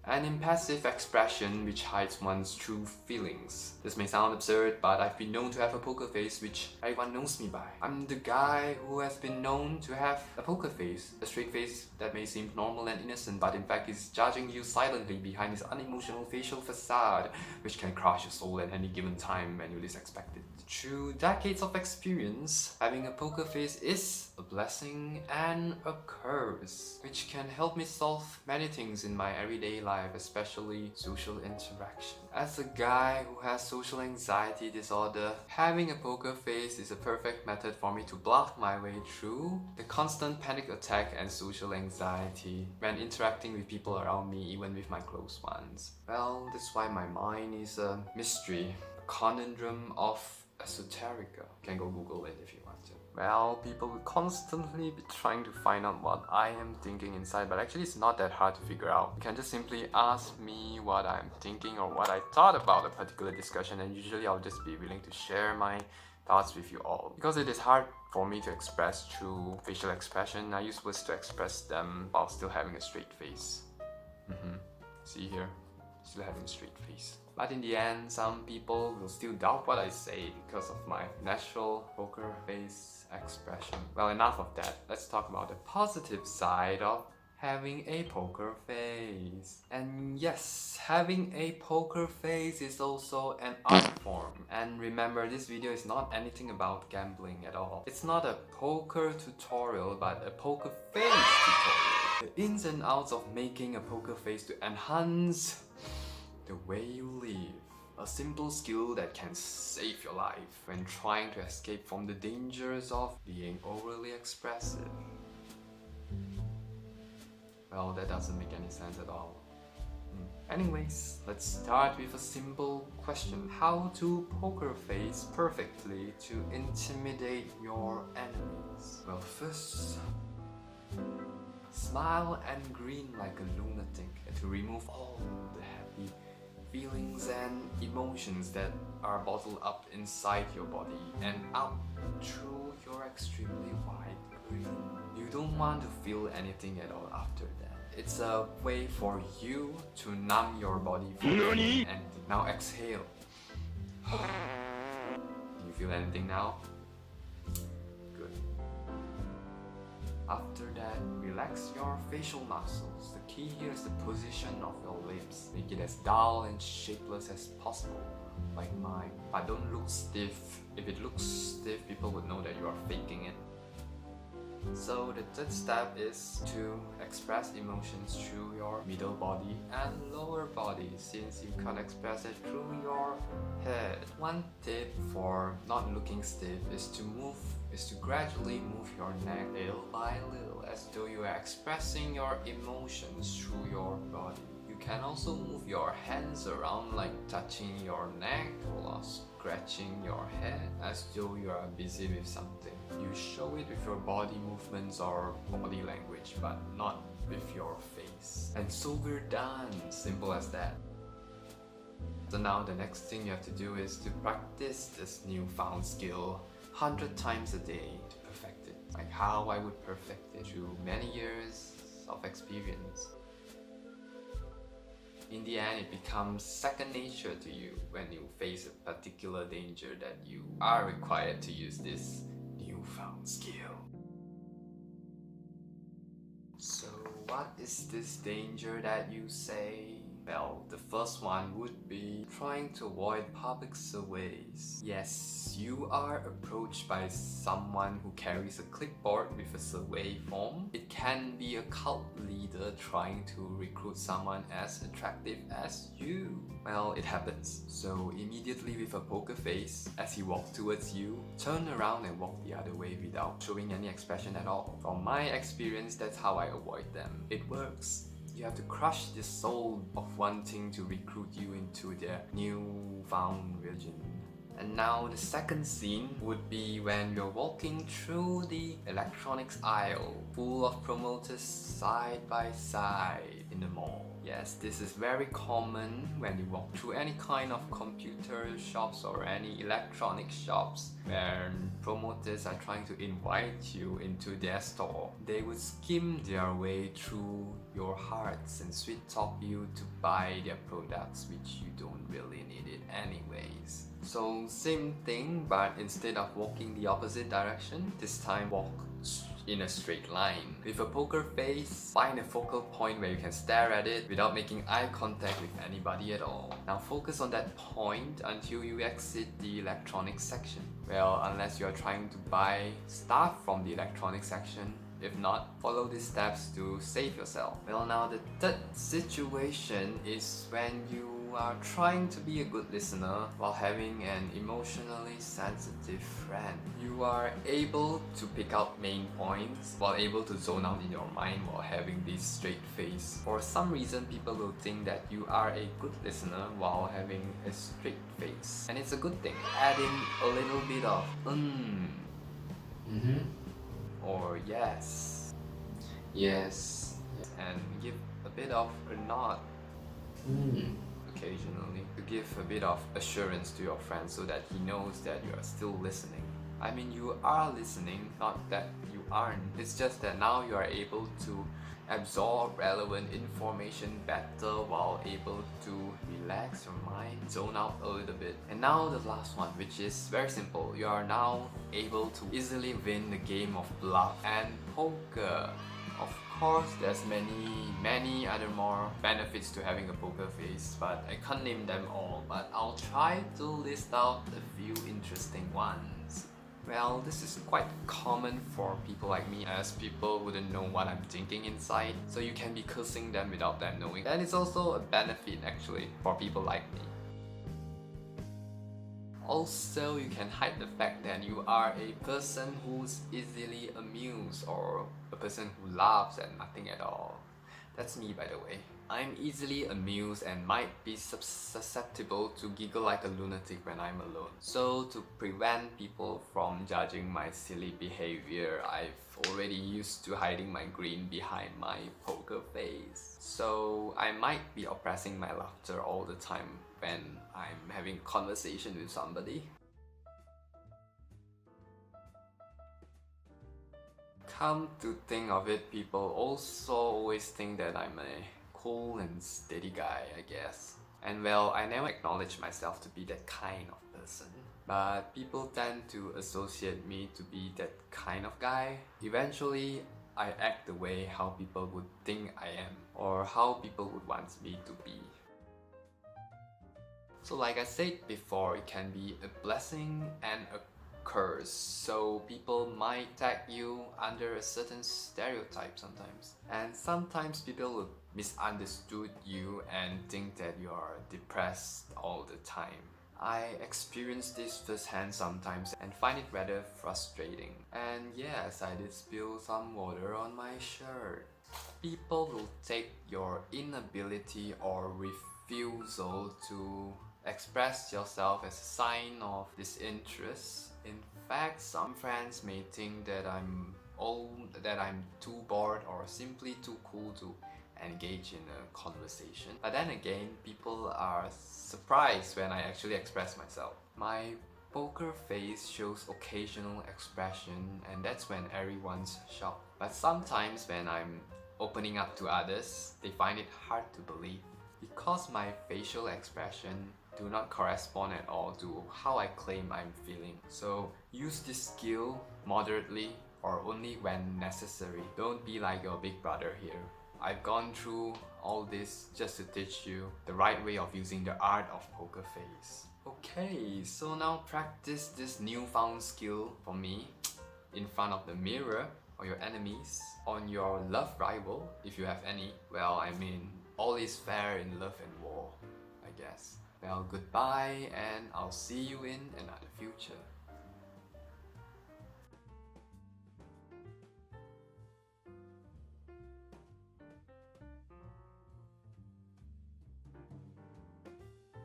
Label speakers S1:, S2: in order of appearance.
S1: An impassive expression which hides one's true feelings. This may sound absurd, but I've been known to have a poker face which everyone knows me by. I'm the guy who has been known to have a poker face, a straight face that may seem normal and innocent, but in fact is judging you silently behind his unemotional facial facade, which can crush your soul at any given time when you least expect it. Through decades of experience, having a poker face is a blessing and a curse, which can help me solve many things in my everyday life, especially social interaction. As a guy who has social anxiety disorder, having a poker face is a perfect method for me to bluff my way through the constant panic attack and social anxiety when interacting with people around me, even with my close ones. Well, that's why my mind is a mystery, a conundrum of esoterica. You can go Google it if you want to. Well, people will constantly be trying to find out what I am thinking inside, but actually it's not that hard to figure out. You can just simply ask me what I'm thinking or what I thought about a particular discussion, and usually I'll just be willing to share my thoughts with you all. Because it is hard for me to express through facial expression, I use words to express them while still having a straight face. See here? Still having a straight face. But in the end, some people will still doubt what I say because of my natural poker face expression. Well, enough of that. Let's talk about the positive side of having a poker face. And yes, having a poker face is also an art form. And remember, this video is not anything about gambling at all. It's not a poker tutorial, but a poker face tutorial. The ins and outs of making a poker face to enhance the way you live. A simple skill that can save your life when trying to escape from the dangers of being overly expressive. Well, that doesn't make any sense at all. Anyways, let's start with a simple question. How to poker face perfectly to intimidate your enemies? Well, first, smile and grin like a lunatic to remove all the happy feelings and emotions that are bottled up inside your body and out through your extremely wide grin. You don't want to feel anything at all after that. It's a way for you to numb your body from feeling anything. Now exhale. Do you feel anything now? Good. After that, relax your facial muscles. The key here is the position of your lips. Make it as dull and shapeless as possible, like mine. But don't look stiff. If it looks stiff, people would know that you are faking it. So the third step is to express emotions through your middle body and lower body, since you can't express it through your head. One tip for not looking stiff is to gradually move your neck little by little, as though you are expressing your emotions through your body. You can also move your hands around, like touching your neck or scratching your head, as though you are busy with something. You show it with your body movements or body language, but not with your face. And so we're done. Simple as that. So now the next thing you have to do is to practice this newfound skill 100 times a day to perfect it. Like how I would perfect it through many years of experience. In the end, it becomes second nature to you when you face a particular danger that you are required to use this newfound skill. So what is this danger that you say? Well, the first one would be trying to avoid public surveys. Yes, you are approached by someone who carries a clipboard with a survey form. It can be a cult leader trying to recruit someone as attractive as you. Well, it happens. So immediately with a poker face, as he walks towards you, turn around and walk the other way without showing any expression at all. From my experience, that's how I avoid them. It works. You have to crush the soul of wanting to recruit you into their newfound religion. And now the second scene would be when you're walking through the electronics aisle full of promoters side by side in the mall. Yes, this is very common when you walk through any kind of computer shops or any electronic shops where promoters are trying to invite you into their store. They would skim their way through your hearts and sweet talk you to buy their products which you don't really need it anyways. So same thing, but instead of walking the opposite direction, this time walk in a straight line. With a poker face, find a focal point where you can stare at it without making eye contact with anybody at all. Now focus on that point until you exit the electronics section. Well, unless you are trying to buy stuff from the electronics section. If not, follow these steps to save yourself. Well, now the third situation is when you are trying to be a good listener while having an emotionally sensitive friend. You are able to pick out main points while able to zone out in your mind while having this straight face. For some reason, people will think that you are a good listener while having a straight face. And it's a good thing. Add in a little bit of or yes, and give a bit of a nod occasionally to give a bit of assurance to your friend so that he knows that you are still listening. I mean, you are listening, not that you aren't. It's just that now you are able to absorb relevant information better while able to relax your mind, zone out a little bit. And now the last one, which is very simple. You are now able to easily win the game of bluff and poker. Of course, there's many other more benefits to having a poker face, but I can't name them all, but I'll try to list out a few interesting ones. Well, this is quite common for people like me, as people wouldn't know what I'm thinking inside, so you can be cursing them without them knowing. And it's also a benefit actually for people like me. Also, you can hide the fact that you are a person who's easily amused or a person who laughs at nothing at all. That's me, by the way. I'm easily amused and might be susceptible to giggle like a lunatic when I'm alone. So to prevent people from judging my silly behavior, I've already used to hiding my grin behind my poker face. So I might be oppressing my laughter all the time when I'm having a conversation with somebody. Come to think of it, people also always think that I'm a cool and steady guy, I guess. And well, I never acknowledge myself to be that kind of person. But people tend to associate me to be that kind of guy. Eventually, I act the way how people would think I am, or how people would want me to be. So like I said before, it can be a blessing and a curse. So people might tag you under a certain stereotype sometimes. And sometimes people will misunderstood you and think that you are depressed all the time. I experience this firsthand sometimes and find it rather frustrating. And yes, I did spill some water on my shirt. People will take your inability or refusal to express yourself as a sign of disinterest. In fact, some friends may think that I'm too bored or simply too cool to engage in a conversation. But then again, people are surprised when I actually express myself. My poker face shows occasional expression, and that's when everyone's shocked. But sometimes when I'm opening up to others, they find it hard to believe. Because my facial expression do not correspond at all to how I claim I'm feeling. So use this skill moderately or only when necessary. Don't be like your big brother here. I've gone through all this just to teach you the right way of using the art of poker face. Okay, so now practice this newfound skill for me in front of the mirror or your enemies, on your love rival if you have any. Well, I mean, all is fair in love and war, I guess. Well, goodbye, and I'll see you in another future.